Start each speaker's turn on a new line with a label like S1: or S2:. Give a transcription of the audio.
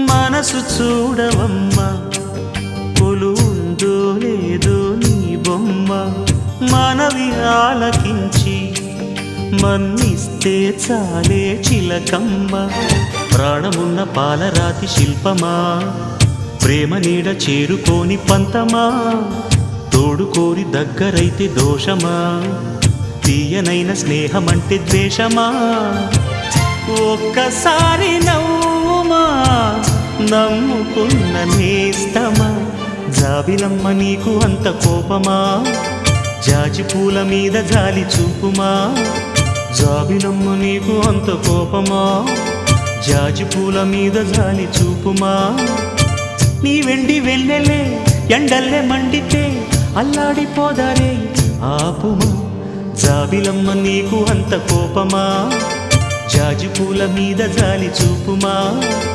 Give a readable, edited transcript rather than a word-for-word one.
S1: మనసు చూడవమ్మా కొలువుందో లేదో నీ బొమ్మ మనవి ఆలకించి మన్నిస్తే చాలే చిలకమ్మ ప్రాణమున్న పాలరాతి శిల్పమా ప్రేమ నీడ చేరుకోని పంతమా తోడుకోరి దగ్గరైతే దోషమా తీయనైన స్నేహమంటే ద్వేషమా ఒక్కసారి నవ్వుమా నమ్ముకున్న నేస్తమా జాబిలమ్మ నీకు అంత కోపమా జాజి పూల మీద జాలి చూపుమా జాబిలమ్మ నీకు అంత కోపమా జాజి పూల మీద జాలి చూపుమా నీ వెండి వెన్నెలే ఎండల్లే మండితే అల్లాడిపోదారే ఆపుమా జాబిలమ్మ నీకు అంత కోపమా జాజి పూల మీద జాలి చూపుమా